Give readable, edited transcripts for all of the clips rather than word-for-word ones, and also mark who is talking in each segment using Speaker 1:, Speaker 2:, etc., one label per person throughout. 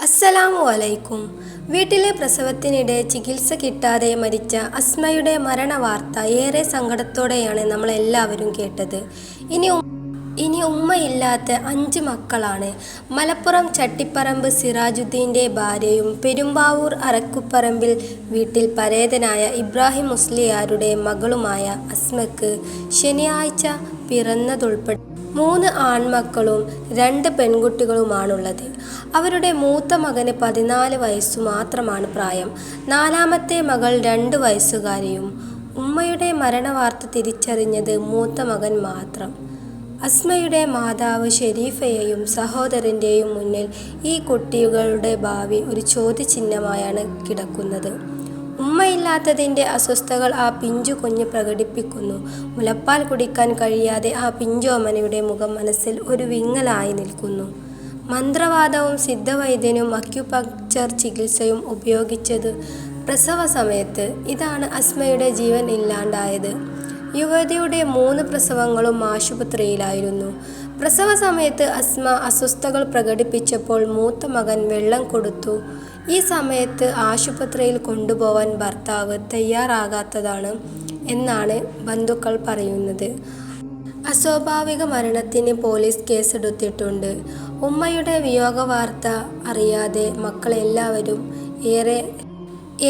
Speaker 1: അസ്സലാമു അലൈക്കും. വീട്ടിലെ പ്രസവത്തിനിടെ ചികിത്സ കിട്ടാതെ മരിച്ച അസ്മയുടെ മരണവാർത്ത ഏറെ സങ്കടത്തോടെയാണ് നമ്മളെല്ലാവരും കേട്ടത്. ഇനി ഉമ്മയില്ലാത്ത 5 മക്കളാണ്. മലപ്പുറം ചട്ടിപ്പറമ്പ് സിറാജുദ്ദീൻ്റെ ഭാര്യയും പെരുമ്പാവൂർ അറക്കുപറമ്പിൽ വീട്ടിൽ പരേതനായ ഇബ്രാഹിം മുസ്ലിയാരുടെ മകളുമായ അസ്മക്ക് ശനിയാഴ്ച പിറന്നതുൾപ്പെടെ 3 ആൺമക്കളും 2 പെൺകുട്ടികളുമാണുള്ളത്. അവരുടെ മൂത്ത മകന് 14 വയസ്സു മാത്രമാണ് പ്രായം. 4ാമത്തെ മകൾ 2 വയസ്സുകാരിയും. ഉമ്മയുടെ മരണവാർത്ത തിരിച്ചറിഞ്ഞത് മൂത്ത മകൻ മാത്രം. അസ്മയുടെ മാതാവ് ഷെരീഫയെയും സഹോദരൻ്റെയും മുന്നിൽ ഈ കുട്ടികളുടെ ഭാവി ഒരു ചോദ്യചിഹ്നമായാണ് കിടക്കുന്നത്. ഉമ്മയില്ലാത്തതിൻ്റെ അസ്വസ്ഥതകൾ ആ പിഞ്ചു കുഞ്ഞ് പ്രകടിപ്പിക്കുന്നു. മുലപ്പാൽ കുടിക്കാൻ കഴിയാതെ ആ പിഞ്ചോമനയുടെ മുഖം മനസ്സിൽ ഒരു വിങ്ങലായി നിൽക്കുന്നു. മന്ത്രവാദവും സിദ്ധവൈദ്യനും അക്യുപങ്ക്ചർ ചികിത്സയും ഉപയോഗിച്ചത് പ്രസവ സമയത്ത്. ഇതാണ് അസ്മയുടെ ജീവൻ ഇല്ലാണ്ടായത്. യുവതിയുടെ 3 പ്രസവങ്ങളും ആശുപത്രിയിലായിരുന്നു. പ്രസവ സമയത്ത് അസ്മ അസ്വസ്ഥതകൾ പ്രകടിപ്പിച്ചപ്പോൾ മൂത്ത മകൻ വെള്ളം കൊടുത്തു. ഈ സമയത്ത് ആശുപത്രിയിൽ കൊണ്ടുപോവാൻ ഭർത്താവ് തയ്യാറാകാത്തതാണ് എന്നാണ് ബന്ധുക്കൾ പറയുന്നത്. അസ്വാഭാവിക മരണത്തിന് പോലീസ് കേസെടുത്തിട്ടുണ്ട്. ഉമ്മയുടെ വിയോഗവാർത്ത അറിയാതെ മക്കളെല്ലാവരും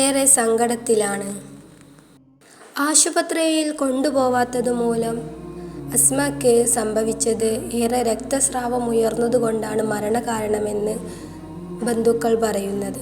Speaker 1: ഏറെ സങ്കടത്തിലാണ്. ആശുപത്രിയിൽ കൊണ്ടുപോവാത്തതുമൂലം അസ്മയ്ക്ക് സംഭവിച്ചത് ഏറെ രക്തസ്രാവം ഉയർന്നതുകൊണ്ടാണ് മരണകാരണമെന്ന് ബന്ധുക്കൾ പറയുന്നത്.